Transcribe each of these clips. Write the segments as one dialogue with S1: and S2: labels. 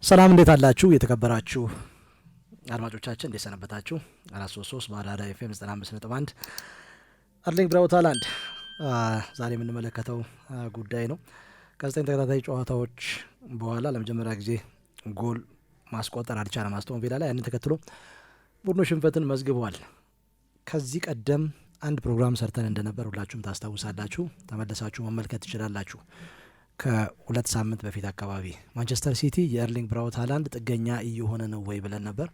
S1: ሰላም እንዴት አላችሁ? የተከበራችሁ አድማጮቻችን እንዴት ሰነበታችሁ? 433 በአራዳ ኤፍኤም 95.1 አርሊንግ ብራውት ሃላንድ ዛሬ የምንመለከተው ጉዳይ ነው። ከ9 ተከታታይ ጨዋታዎች በኋላ ለመጀመሪያ ጊዜ ጎል ማስቆጠር አልቻለም አስቶን ቪላ ላይ። ያንን ተከትሎ ቡድኑ ሽንፈትን መዝግቧል። ከዚህ ቀደም አንድ ፕሮግራም ሰርተን እንደነበር ሁላችሁም ታስታውሳላችሁ። ተመለሳችሁ መመልከት ትችላላችሁ። ከሁለት ሳምንት በፊት አካባቢ ማንቸስተር ሲቲ የኤርሊንግ ብራውት ሃላንድ ጥገኛ እየሆነ ነው ወይ ብለን ነበር።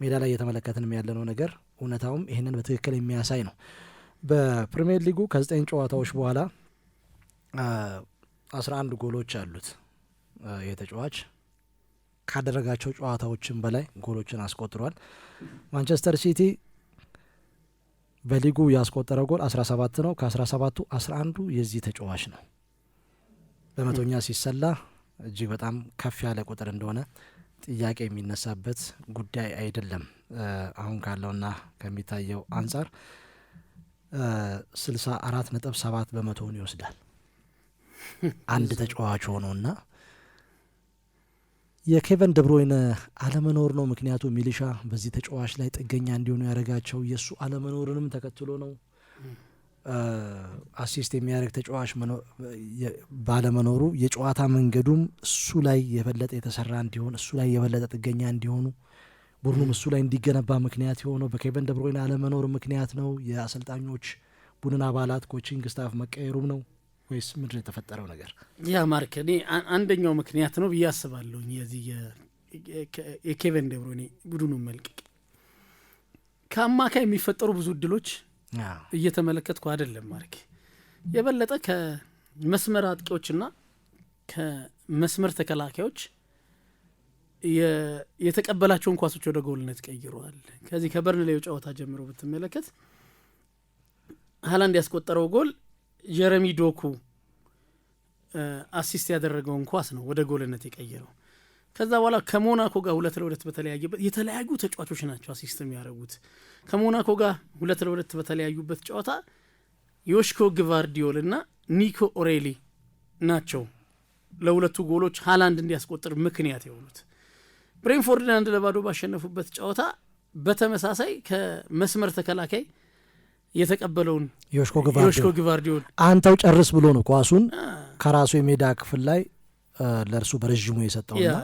S1: ሜዳ ላይ እየተመለከትንም ያለነው ነገር እውነታውም ይህንን በትክክል የሚያሳይ ነው። በፕሪሚየር ሊጉ ከ9 ጨዋታዎች በኋላ 11 ጎሎች አሉት። ይህ ተጫዋች ካደረጋቸው ጨዋታዎችን በላይ ጎሎችን አስቆጥሯል። ማንቸስተር ሲቲ በሊጉ ያስቆጠረው ጎል 17 ነው። ከ17ቱ 11ዱ የዚህ ተጫዋች ነው። በመቶኛ ሲሰላ እጅግ በጣም ከፍ ያለ ቁጥር እንደሆነ ጥያቄ የሚነሳበት ጉዳይ አይደለም። አሁን ካለውና ከሚታየው አንጻር 64.7 በመቶውን ይወስዳል አንድ ተጫዋች ሆኖና የኬቨን ደብሮይነ አለመኖር ነው ምክንያቱ። ሚሊሻ በዚህ ተጫዋች ላይ ጥገኛ እንዲሆኑ ያደረጋቸው የእሱ አለመኖርንም ተከትሎ ነው። አሲስት የሚያደርግ ተጫዋች ባለመኖሩ የጨዋታ መንገዱም እሱ ላይ የበለጠ የተሰራ እንዲሆን እሱ ላይ የበለጠ ጥገኛ እንዲሆኑ ቡድኑም እሱ ላይ እንዲገነባ ምክንያት የሆነው በኬቨን ደብሮይነ አለመኖር ምክንያት ነው። የአሰልጣኞች ቡድን አባላት ኮቺንግ ስታፍ መቀየሩም ነው ወይስ ምንድን የተፈጠረው ነገር?
S2: ያ ማርክ እኔ አንደኛው ምክንያት ነው ብዬ አስባለሁ። የዚህ የኬቨን ደብሮይነ ቡድኑን መልቀቅ ከአማካይ የሚፈጠሩ ብዙ እድሎች እየተመለከትኩ አይደለም ማርክ። የበለጠ ከመስመር አጥቂዎችና ከመስመር ተከላካዮች የተቀበላቸውን ኳሶች ወደ ጎልነት ቀይረዋል። ከዚህ ከበርንሌው ጨዋታ ጀምሮ ብትመለከት ሃላንድ ያስቆጠረው ጎል ጀረሚ ዶኩ አሲስት ያደረገውን ኳስ ነው ወደ ጎልነት የቀየረው። ከዛ በኋላ ከሞናኮ ጋር 2-2 በተለያዩበት የተለያዩ ተጫዋቾች ናቸው አሲስት የሚያደርጉት። ከሞናኮ ጋር 2-2 በተለያዩበት ጨዋታ ዮሽኮ ግቫርዲዮል እና ኒኮ ኦሬሊ ናቸው ለሁለቱ ጎሎች ሃላንድ እንዲያስቆጥር ምክንያት የሆኑት። ብሬንፎርድን 1-0 ባሸነፉበት ጨዋታ በተመሳሳይ ከመስመር ተከላካይ የተቀበለውን ዮሽኮ ግቫርዲዮል
S1: አንተው ጨርስ ብሎ ነው ኳሱን ከራሱ የሜዳ ክፍል ላይ ለእርሱ በረዥሙ የሰጠውና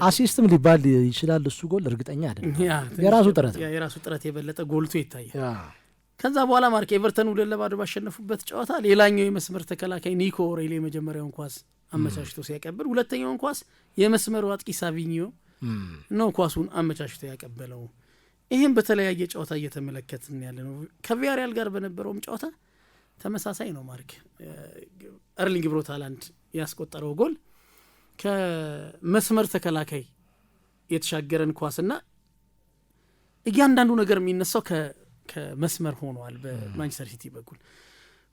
S1: አሲስትም ሊባል ይችላል። እሱ ጎል እርግጠኛ አይደለም።
S2: የራሱ ጥረት የበለጠ ጎልቶ ይታያል። ከዛ በኋላ ማርክ ኤቨርተን 2-0 ባሸነፉበት ጨዋታ ሌላኛው የመስመር ተከላካይ ኒኮ ኦሬሊ የመጀመሪያውን ኳስ አመቻችቶ ሲያቀብል፣ ሁለተኛውን ኳስ የመስመሩ አጥቂ ሳቪኒዮ ነው ኳሱን አመቻችቶ ያቀበለው። ይህም በተለያየ ጨዋታ እየተመለከትን ያለ ነው። ከቪያሪያል ጋር በነበረውም ጨዋታ ተመሳሳይ ነው ማርክ። ኤርሊንግ ብራውት ሃላንድ ያስቆጠረው ጎል ከመስመር ተከላካይ የተሻገረን ኳስና እያንዳንዱ ነገር የሚነሳው ከመስመር ሆኗል በማንቸስተር ሲቲ በኩል።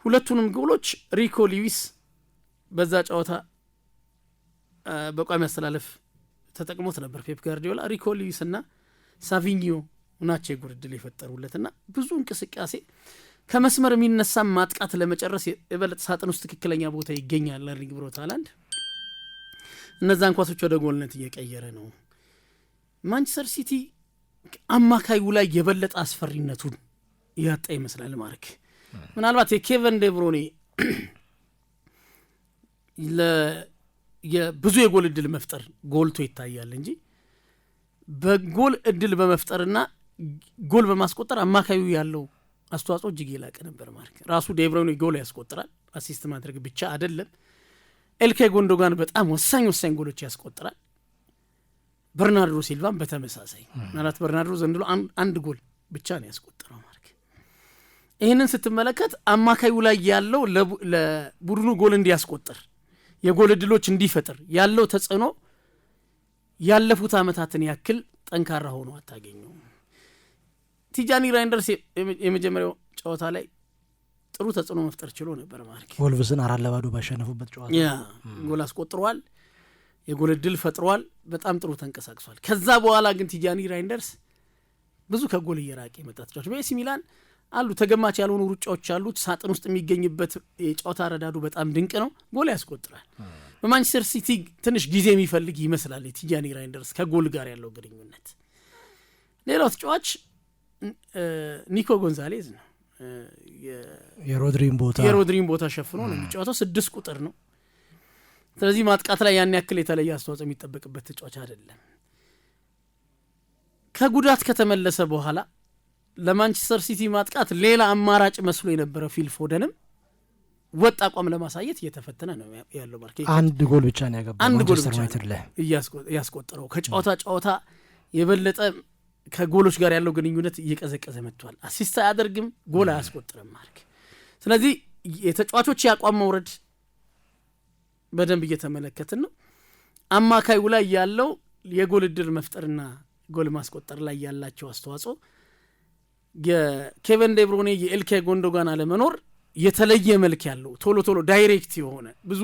S2: ሁለቱንም ጎሎች ሪኮ ሊዊስ በዛ ጨዋታ በቋሚ አስተላለፍ ተጠቅሞት ነበር ፔፕ ጋርዲዮላ። ሪኮ ሊዊስ እና ሳቪኒዮ ናቸው የጎል ዕድል የፈጠሩለትና ብዙ እንቅስቃሴ ከመስመር የሚነሳ ማጥቃት ለመጨረስ የበለጠ ሳጥን ውስጥ ትክክለኛ ቦታ ይገኛል ኤርሊንግ ብራውት ሃላንድ። እነዛን ኳሶች ወደ ጎልነት እየቀየረ ነው። ማንቸስተር ሲቲ አማካዩ ላይ የበለጠ አስፈሪነቱን ያጣ ይመስላል ማርክ። ምናልባት የኬቨን ደብሮይነ ብዙ የጎል ዕድል መፍጠር ጎልቶ ይታያል እንጂ በጎል ዕድል በመፍጠርና ጎል በማስቆጠር አማካዩ ያለው አስተዋጽኦ እጅግ የላቀ ነበር ማርክ። ራሱ ደብሮይነ ጎል ያስቆጥራል፣ አሲስት ማድረግ ብቻ አይደለም። ኤልካይ ጎንዶጋን በጣም ወሳኝ ጎሎች ያስቆጥራል። በርናርዶ ሲልቫን በተመሳሳይ ማለት በርናርዶ ዘንድሮ አንድ ጎል ብቻ ነው ያስቆጠረው ማርክ። ይህንን ስትመለከት አማካዩ ላይ ያለው ለቡድኑ ጎል እንዲያስቆጥር የጎል ዕድሎች እንዲፈጥር ያለው ተጽዕኖ ያለፉት ዓመታትን ያክል ጠንካራ ሆኖ አታገኘው። ቲጃኒ ራይንደርስ የመጀመሪያው ጨዋታ ላይ ጥሩ ተጽዕኖ መፍጠር ችሎ ነበር ማርክ።
S1: ወልቭስን 4-0 ባሸነፉበት ጨዋታ
S2: ጎል አስቆጥሯል፣ የጎል ዕድል ፈጥሯል፣ በጣም ጥሩ ተንቀሳቅሷል። ከዛ በኋላ ግን ቲጃኒ ራይንደርስ ብዙ ከጎል እየራቀ የመጣ ተጫዋች። በኤሲ ሚላን አሉ ተገማች ያልሆኑ ሩጫዎች አሉት። ሳጥን ውስጥ የሚገኝበት የጨዋታ ረዳዱ በጣም ድንቅ ነው። ጎል ያስቆጥራል። በማንቸስተር ሲቲ ትንሽ ጊዜ የሚፈልግ ይመስላል ቲጃኒ ራይንደርስ ከጎል ጋር ያለው ግንኙነት። ሌላው ተጫዋች ኒኮ ጎንዛሌዝ ነው።
S1: የሮድሪን
S2: ቦታ ሸፍኖ ነው የሚጫወተው። 6 ቁጥር ነው። ስለዚህ ማጥቃት ላይ ያን ያክል የተለየ አስተዋጽኦ የሚጠበቅበት ተጫዋች አይደለም። ከጉዳት ከተመለሰ በኋላ ለማንቸስተር ሲቲ ማጥቃት ሌላ አማራጭ መስሎ የነበረው ፊል ፎደንም ወጥ አቋም ለማሳየት እየተፈተነ ነው ያለው። ማርኬት
S1: አንድ ጎል ብቻ ነው ያገባው ማንቸስተር ዩናይትድ ላይ
S2: ያስቆጠረው። ከጨዋታ የበለጠ ከጎሎች ጋር ያለው ግንኙነት እየቀዘቀዘ መጥቷል። አሲስት አያደርግም፣ ጎል አያስቆጥርም ማርክ። ስለዚህ የተጫዋቾች ያቋም መውረድ በደንብ እየተመለከትን ነው። አማካዩ ላይ ያለው የጎል እድል መፍጠርና ጎል ማስቆጠር ላይ ያላቸው አስተዋጽኦ የኬቨን ዴብሮኔ የኤልኬ ጎንዶጋን አለመኖር የተለየ መልክ ያለው ቶሎ ዳይሬክት የሆነ ብዙ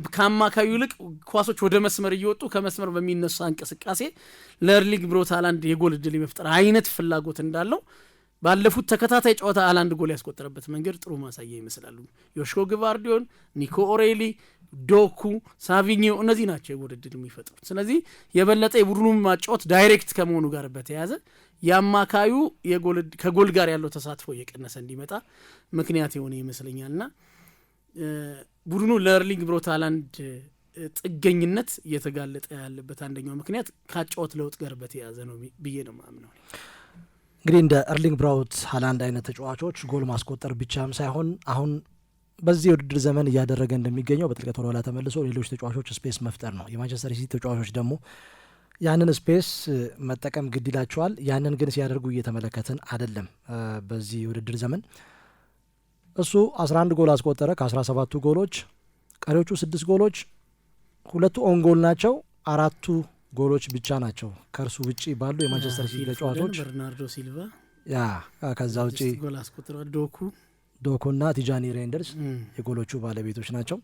S2: ከአማካዩ ይልቅ ኳሶች ወደ መስመር እየወጡ ከመስመር በሚነሳ እንቅስቃሴ ለኤርሊንግ ብራውት ሃላንድ የጎል እድል የመፍጠር አይነት ፍላጎት እንዳለው ባለፉት ተከታታይ ጨዋታ ሃላንድ ጎል ያስቆጠረበት መንገድ ጥሩ ማሳያ ይመስላሉ። ዮሽኮ ግቫርዲዮል፣ ኒኮ ኦሬሊ፣ ዶኩ፣ ሳቪኒዮ እነዚህ ናቸው የጎል እድል የሚፈጥሩት። ስለዚህ የበለጠ የቡድኑን ማጫወት ዳይሬክት ከመሆኑ ጋር በተያያዘ ያማካዩ ከጎል ጋር ያለው ተሳትፎ እየቀነሰ እንዲመጣ ምክንያት የሆነ ይመስለኛልና ቡድኑ ለኤርሊንግ ብራውት ሃላንድ ጥገኝነት እየተጋለጠ ያለበት አንደኛው ምክንያት ካጫወት ለውጥ ጋር በተያያዘ ነው ብዬ ነው ማምነው።
S1: እንግዲህ እንደ ኤርሊንግ ብራውት ሃላንድ አይነት ተጫዋቾች ጎል ማስቆጠር ብቻም ሳይሆን አሁን በዚህ የውድድር ዘመን እያደረገ እንደሚገኘው በጥልቀት ወደ ኋላ ተመልሶ ሌሎች ተጫዋቾች ስፔስ መፍጠር ነው። የማንቸስተር ሲቲ ተጫዋቾች ደግሞ ያንን ስፔስ መጠቀም ግድ ይላቸዋል። ያንን ግን ሲያደርጉ እየተመለከትን አይደለም። በዚህ የውድድር ዘመን እሱ 11 ጎል አስቆጠረ። ከ17ቱ ጎሎች ቀሪዎቹ 6 ጎሎች 2 ኦን ጎል ናቸው። 4ቱ ጎሎች ብቻ ናቸው ከእርሱ ውጪ ባሉ የማንቸስተር ሲቲ ተጫዋቾች።
S2: በርናርዶ ሲልቫ
S1: ከዛ ውጪ
S2: ጎል አስቆጥሯል።
S1: ዶኩና ቲጃኒ ሬንደርስ የጎሎቹ ባለቤቶች ናቸው።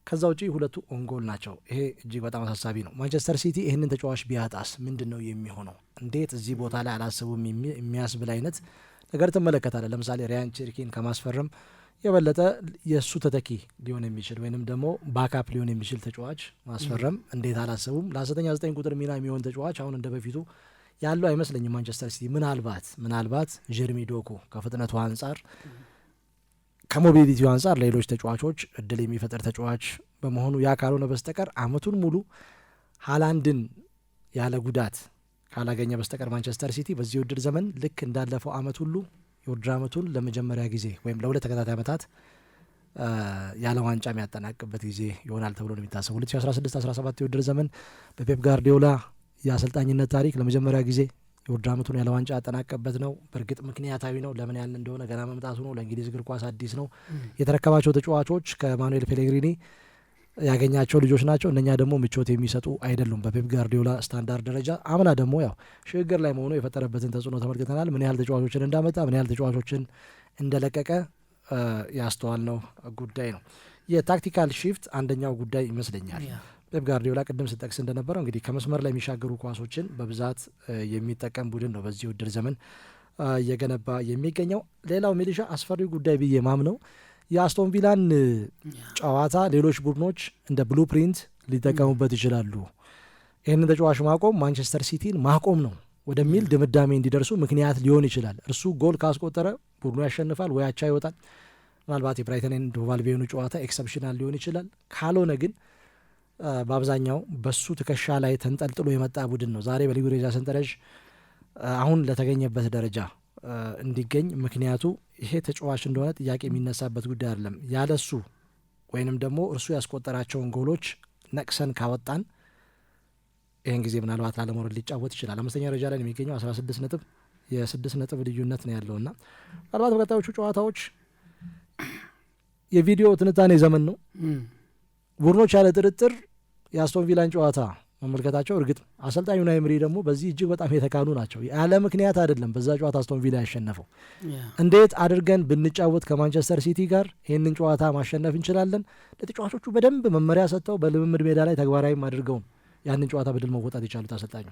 S1: ከዛ ውጪ 2ቱ ኦንጎል ናቸው። ይሄ እጅግ በጣም አሳሳቢ ነው። ማንቸስተር ሲቲ ይህንን ተጫዋች ቢያጣስ ምንድን ነው የሚሆነው? እንዴት እዚህ ቦታ ላይ አላሰቡም የሚያስብል አይነት ነገር ትመለከታለህ። ለምሳሌ ሪያን ቼርኪን ከማስፈረም የበለጠ የእሱ ተተኪ ሊሆን የሚችል ወይንም ደግሞ ባካፕ ሊሆን የሚችል ተጫዋች ማስፈረም እንዴት አላሰቡም? ለ9 ቁጥር ሚና የሚሆን ተጫዋች አሁን እንደ በፊቱ ያለው አይመስለኝም ማንቸስተር ሲቲ። ምናልባት ጀርሚ ዶኩ ከፍጥነቱ አንጻር ከሞቢሊቲው አንጻር ሌሎች ተጫዋቾች እድል የሚፈጠር ተጫዋች በመሆኑ ያ ካልሆነ በስተቀር አመቱን ሙሉ ሃላንድን ያለ ጉዳት ካላገኘ በስተቀር ማንቸስተር ሲቲ በዚህ ውድድር ዘመን ልክ እንዳለፈው አመት ሁሉ የውድድር አመቱን ለመጀመሪያ ጊዜ ወይም ለሁለት ተከታታይ አመታት ያለ ዋንጫ የሚያጠናቅበት ጊዜ ይሆናል ተብሎ ነው የሚታሰበው። 2016-17 የውድድር ዘመን በፔፕ ጋርዲዮላ የአሰልጣኝነት ታሪክ ለመጀመሪያ ጊዜ የውድድር አመቱን ያለ ዋንጫ ያጠናቀበት ነው። በእርግጥ ምክንያታዊ ነው። ለምን ያልን እንደሆነ ገና መምጣቱ ነው። ለእንግሊዝ እግር ኳስ አዲስ ነው። የተረከባቸው ተጫዋቾች ከማኑኤል ፔሌግሪኒ ያገኛቸው ልጆች ናቸው። እነኛ ደግሞ ምቾት የሚሰጡ አይደሉም በፔፕ ጋርዲዮላ ስታንዳርድ ደረጃ። አምና ደግሞ ያው ሽግግር ላይ መሆኑ የፈጠረበትን ተጽዕኖ ተመልክተናል። ምን ያህል ተጫዋቾችን እንዳመጣ፣ ምን ያህል ተጫዋቾችን እንደለቀቀ ያስተዋል ነው ጉዳይ ነው። የታክቲካል ሺፍት አንደኛው ጉዳይ ይመስለኛል። ፔፕ ጋርዲዮላ ቅድም ስጠቅስ እንደነበረው እንግዲህ ከመስመር ላይ የሚሻገሩ ኳሶችን በብዛት የሚጠቀም ቡድን ነው በዚህ ውድድር ዘመን እየገነባ የሚገኘው። ሌላው ሚሊሻ አስፈሪ ጉዳይ ብዬ ማምነው የአስቶን ቪላን ጨዋታ ሌሎች ቡድኖች እንደ ብሉፕሪንት ሊጠቀሙበት ይችላሉ። ይህንን ተጫዋች ማቆም ማንቸስተር ሲቲን ማቆም ነው ወደሚል ድምዳሜ እንዲደርሱ ምክንያት ሊሆን ይችላል። እርሱ ጎል ካስቆጠረ ቡድኑ ያሸንፋል ወይ አቻ ይወጣል። ምናልባት የብራይተን ኤንድ ሆቭ አልቢዮኑ ጨዋታ ኤክሰፕሽናል ሊሆን ይችላል። ካልሆነ ግን በአብዛኛው በሱ ትከሻ ላይ ተንጠልጥሎ የመጣ ቡድን ነው ዛሬ በሊጉ ደረጃ ሰንጠረዥ አሁን ለተገኘበት ደረጃ እንዲገኝ ምክንያቱ ይሄ ተጫዋች እንደሆነ ጥያቄ የሚነሳበት ጉዳይ አይደለም። ያለሱ ወይንም ደግሞ እርሱ ያስቆጠራቸውን ጎሎች ነቅሰን ካወጣን ይህን ጊዜ ምናልባት ላለመውረድ ሊጫወት ይችላል። 5ኛ ደረጃ ላይ የሚገኘው 16 ነጥብ የ6 ነጥብ ልዩነት ነው ያለውና ምናልባት በቀጣዮቹ ጨዋታዎች የቪዲዮ ትንታኔ ዘመን ነው። ቡድኖች ያለ ጥርጥር የአስቶን ቪላን ጨዋታ መመልከታቸው እርግጥ አሰልጣኙ ኡናይ ኤመሪ ደግሞ በዚህ እጅግ በጣም የተካኑ ናቸው። ያለ ምክንያት አይደለም በዛ ጨዋታ አስቶን ቪላ ያሸነፈው። እንዴት አድርገን ብንጫወት ከማንቸስተር ሲቲ ጋር ይህንን ጨዋታ ማሸነፍ እንችላለን? ለተጫዋቾቹ በደንብ መመሪያ ሰጥተው በልምምድ ሜዳ ላይ ተግባራዊም አድርገው ያንን ጨዋታ በድል መወጣት የቻሉት አሰልጣኙ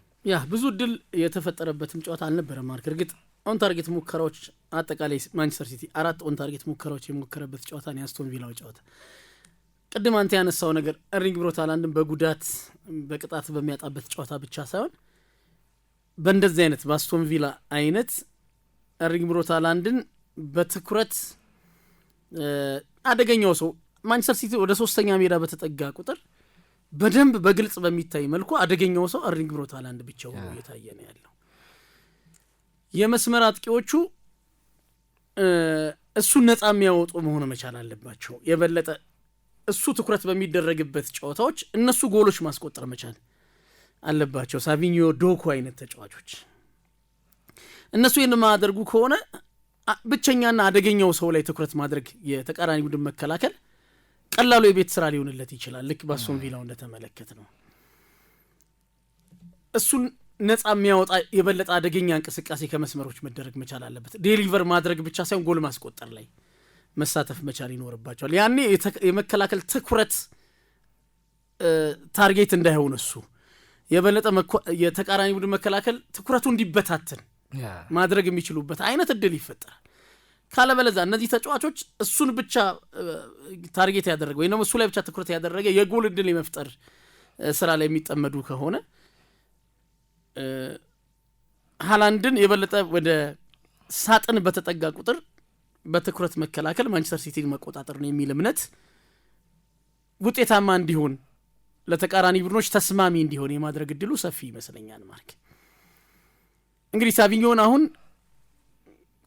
S1: ብዙ ድል የተፈጠረበትም ጨዋታ አልነበረም። ማርክ እርግጥ ኦን ታርጌት ሙከራዎች አጠቃላይ ማንቸስተር ሲቲ 4 ኦን ታርጌት ሙከራዎች የሞከረበት ጨዋታ ነው የአስቶን ቪላው ጨዋታ።
S2: ቅድም አንተ ያነሳው ነገር ኤርሊንግ ብራውት ሃላንድን በጉዳት በቅጣት በሚያጣበት ጨዋታ ብቻ ሳይሆን በእንደዚህ አይነት በአስቶን ቪላ አይነት ኤርሊንግ ብራውት ሃላንድን በትኩረት አደገኛው ሰው ማንቸስተር ሲቲ ወደ 3ኛ ሜዳ በተጠጋ ቁጥር በደንብ በግልጽ በሚታይ መልኩ አደገኛው ሰው ኤርሊንግ ብራውት ሃላንድ ብቻ ሆኖ እየታየ ነው ያለው። የመስመር አጥቂዎቹ እሱን ነጻ የሚያወጡ መሆን መቻል አለባቸው። የበለጠ እሱ ትኩረት በሚደረግበት ጨዋታዎች እነሱ ጎሎች ማስቆጠር መቻል አለባቸው። ሳቪኒዮ፣ ዶኩ አይነት ተጫዋቾች እነሱ ይህን ማድረጉ ከሆነ ብቸኛና አደገኛው ሰው ላይ ትኩረት ማድረግ የተቃራኒ ቡድን መከላከል ቀላሉ የቤት ስራ ሊሆንለት ይችላል። ልክ በአስቶን ቪላው እንደተመለከት ነው። እሱን ነጻ የሚያወጣ የበለጠ አደገኛ እንቅስቃሴ ከመስመሮች መደረግ መቻል አለበት። ዴሊቨር ማድረግ ብቻ ሳይሆን ጎል ማስቆጠር ላይ መሳተፍ መቻል ይኖርባቸዋል። ያኔ የመከላከል ትኩረት ታርጌት እንዳይሆን እሱ የበለጠ የተቃራኒ ቡድን መከላከል ትኩረቱ እንዲበታተን ማድረግ የሚችሉበት አይነት እድል ይፈጠራል። ካለበለዚያ እነዚህ ተጫዋቾች እሱን ብቻ ታርጌት ያደረገ ወይም እሱ ላይ ብቻ ትኩረት ያደረገ የጎል እድል የመፍጠር ስራ ላይ የሚጠመዱ ከሆነ ሃላንድን የበለጠ ወደ ሳጥን በተጠጋ ቁጥር በትኩረት መከላከል ማንቸስተር ሲቲን መቆጣጠር ነው የሚል እምነት ውጤታማ እንዲሆን ለተቃራኒ ቡድኖች ተስማሚ እንዲሆን የማድረግ እድሉ ሰፊ ይመስለኛል። ማርክ እንግዲህ ሳቪኞን አሁን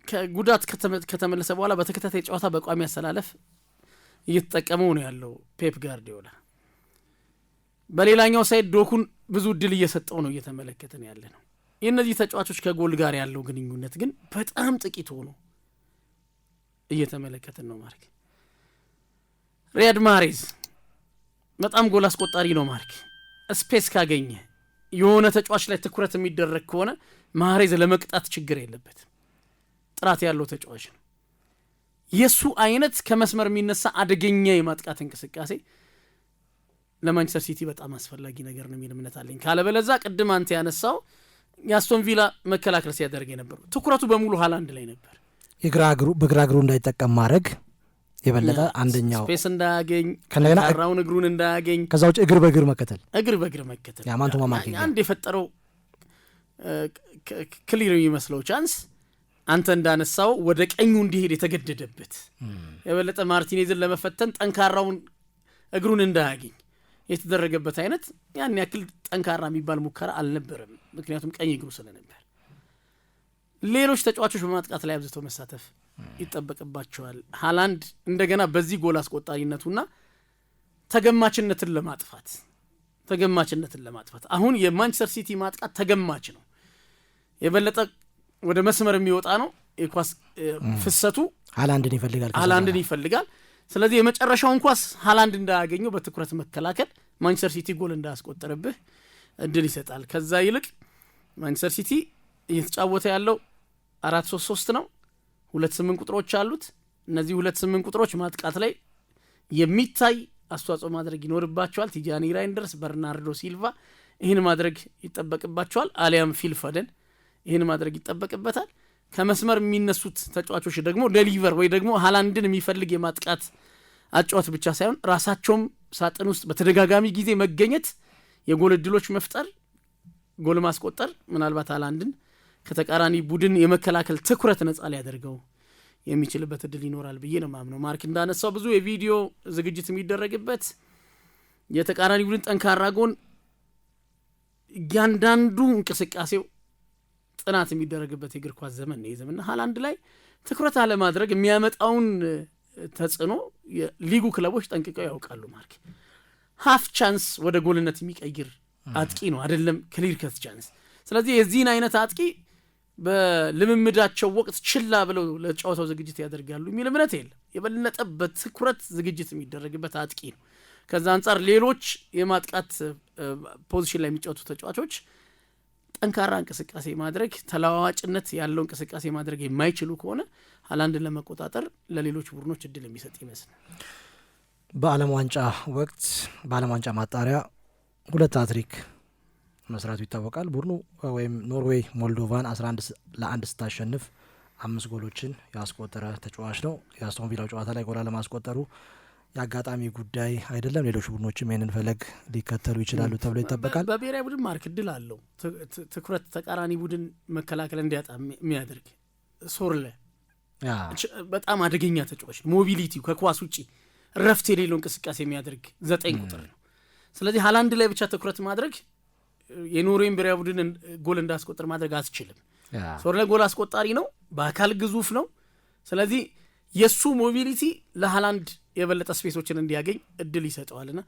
S2: ከጉዳት ከተመለሰ በኋላ በተከታታይ ጨዋታ በቋሚ አሰላለፍ እየተጠቀመው ነው ያለው ፔፕ ጋርዲዮላ። በሌላኛው ሳይድ ዶኩን ብዙ እድል እየሰጠው ነው እየተመለከተን ያለ ነው። የእነዚህ ተጫዋቾች ከጎል ጋር ያለው ግንኙነት ግን በጣም ጥቂት ሆኖ እየተመለከተን ነው። ማርክ ሪያድ ማሬዝ በጣም ጎል አስቆጣሪ ነው። ማርክ ስፔስ ካገኘ የሆነ ተጫዋች ላይ ትኩረት የሚደረግ ከሆነ ማሬዝ ለመቅጣት ችግር የለበት፣ ጥራት ያለው ተጫዋች ነው። የሱ አይነት ከመስመር የሚነሳ አደገኛ የማጥቃት እንቅስቃሴ ለማንቸስተር ሲቲ በጣም አስፈላጊ ነገር ነው የሚል እምነት አለኝ። ካለበለዛ ቅድም አንተ ያነሳው የአስቶን ቪላ መከላከል ሲያደርግ የነበረው ትኩረቱ በሙሉ ሃላንድ ላይ ነበር።
S1: በግራ እግሩ እንዳይጠቀም ማድረግ የበለጠ አንደኛው
S2: ስፔስ እንዳያገኝ ራውን እግሩን እንዳያገኝ
S1: ከዛ ውጭ እግር በእግር መከተል
S2: ያማንቱ ማማከኝ አንድ የፈጠረው ክሊር የሚመስለው ቻንስ አንተ እንዳነሳው ወደ ቀኙ እንዲሄድ የተገደደበት የበለጠ ማርቲኔዝን ለመፈተን ጠንካራውን እግሩን እንዳያገኝ የተደረገበት አይነት ያን ያክል ጠንካራ የሚባል ሙከራ አልነበረም፣ ምክንያቱም ቀኝ እግሩ ስለነበር። ሌሎች ተጫዋቾች በማጥቃት ላይ አብዝተው መሳተፍ ይጠበቅባቸዋል። ሃላንድ እንደገና በዚህ ጎል አስቆጣሪነቱና ተገማችነትን ለማጥፋት አሁን የማንቸስተር ሲቲ ማጥቃት ተገማች ነው፣ የበለጠ ወደ መስመር የሚወጣ ነው። የኳስ ፍሰቱ ሃላንድን ይፈልጋል። ስለዚህ የመጨረሻውን ኳስ ሃላንድ እንዳያገኘው በትኩረት መከላከል ማንቸስተር ሲቲ ጎል እንዳያስቆጠርብህ እድል ይሰጣል። ከዛ ይልቅ ማንቸስተር ሲቲ እየተጫወተ ያለው 4-3-3 ነው። 2-8 ቁጥሮች አሉት። እነዚህ 2-8 ቁጥሮች ማጥቃት ላይ የሚታይ አስተዋጽኦ ማድረግ ይኖርባቸዋል። ቲጃኒ ራይንደርስ፣ በርናርዶ ሲልቫ ይህን ማድረግ ይጠበቅባቸዋል። አሊያም ፊል ፎደን ይህን ማድረግ ይጠበቅበታል። ከመስመር የሚነሱት ተጫዋቾች ደግሞ ዴሊቨር ወይ ደግሞ ሃላንድን የሚፈልግ የማጥቃት አጫዋት ብቻ ሳይሆን ራሳቸውም ሳጥን ውስጥ በተደጋጋሚ ጊዜ መገኘት፣ የጎል እድሎች መፍጠር፣ ጎል ማስቆጠር ምናልባት ሃላንድን ከተቃራኒ ቡድን የመከላከል ትኩረት ነጻ ሊያደርገው የሚችልበት እድል ይኖራል ብዬ ነው ማምነው። ማርክ እንዳነሳው ብዙ የቪዲዮ ዝግጅት የሚደረግበት የተቃራኒ ቡድን ጠንካራ ጎን እያንዳንዱ እንቅስቃሴው ጥናት የሚደረግበት የእግር ኳስ ዘመን ነው የዘመንና ሃላንድ ላይ ትኩረት አለማድረግ የሚያመጣውን ተጽዕኖ የሊጉ ክለቦች ጠንቅቀው ያውቃሉ። ማርክ ሃፍ ቻንስ ወደ ጎልነት የሚቀይር አጥቂ ነው አይደለም ክሊር ከት ቻንስ። ስለዚህ የዚህን አይነት አጥቂ በልምምዳቸው ወቅት ችላ ብለው ለጨዋታው ዝግጅት ያደርጋሉ የሚል እምነት የለም። የበለጠ በትኩረት ዝግጅት የሚደረግበት አጥቂ ነው። ከዛ አንጻር ሌሎች የማጥቃት ፖዚሽን ላይ የሚጫወቱ ተጫዋቾች ጠንካራ እንቅስቃሴ ማድረግ፣ ተለዋዋጭነት ያለው እንቅስቃሴ ማድረግ የማይችሉ ከሆነ ሃላንድን ለመቆጣጠር ለሌሎች ቡድኖች እድል የሚሰጥ ይመስላል።
S1: በዓለም ዋንጫ ወቅት በዓለም ዋንጫ ማጣሪያ 2 ሃትሪክ መስራቱ ይታወቃል። ቡድኑ ወይም ኖርዌይ ሞልዶቫን 11-1 ስታሸንፍ 5 ጎሎችን ያስቆጠረ ተጫዋች ነው። የአስቶን ቪላው ጨዋታ ላይ ጎል ለማስቆጠሩ የአጋጣሚ ጉዳይ አይደለም። ሌሎች ቡድኖችም ይህንን ፈለግ ሊከተሉ ይችላሉ ተብሎ ይጠበቃል።
S2: በብሔራዊ ቡድን ማርክ እድል አለው ትኩረት ተቃራኒ ቡድን መከላከል እንዲያጣ የሚያደርግ ሶርለ በጣም አደገኛ ተጫዋች፣ ሞቢሊቲው ከኳስ ውጪ ረፍት የሌለው እንቅስቃሴ የሚያደርግ 9 ቁጥር ነው። ስለዚህ ሃላንድ ላይ ብቻ ትኩረት ማድረግ የኖርዌይን ብሔራዊ ቡድን ጎል እንዳስቆጥር ማድረግ አስችልም። ሶርለ ጎል አስቆጣሪ ነው፣ በአካል ግዙፍ ነው። ስለዚህ የሱ ሞቢሊቲ ለሃላንድ የበለጠ ስፔሶችን እንዲያገኝ እድል ይሰጠዋልና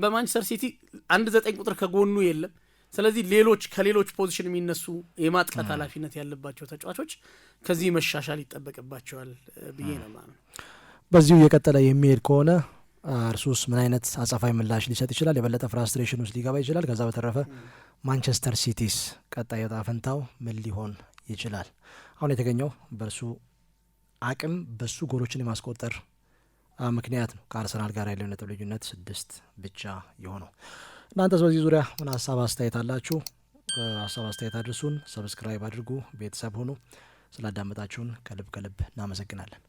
S2: በማንቸስተር ሲቲ 9 ቁጥር ከጎኑ የለም። ስለዚህ ከሌሎች ፖዚሽን የሚነሱ የማጥቃት ኃላፊነት ያለባቸው ተጫዋቾች ከዚህ መሻሻል ይጠበቅባቸዋል ብዬ ነው ማለት።
S1: በዚሁ እየቀጠለ የሚሄድ ከሆነ እርሱስ ምን አይነት አጸፋዊ ምላሽ ሊሰጥ ይችላል? የበለጠ ፍራስትሬሽን ውስጥ ሊገባ ይችላል? ከዛ በተረፈ ማንቸስተር ሲቲስ ቀጣይ ዕጣ ፈንታው ምን ሊሆን ይችላል? አሁን የተገኘው በእርሱ አቅም በሱ ጎሎችን የማስቆጠር ምክንያት ነው። ከአርሰናል ጋር ያለው ነጥብ ልዩነት 6 ብቻ የሆነው። እናንተስ በዚህ ዙሪያ ምን ሀሳብ አስተያየት አላችሁ? ሀሳብ አስተያየት አድርሱን። ሰብስክራይብ አድርጉ፣ ቤተሰብ ሁኑ። ስላዳመጣችሁን ከልብ እናመሰግናለን።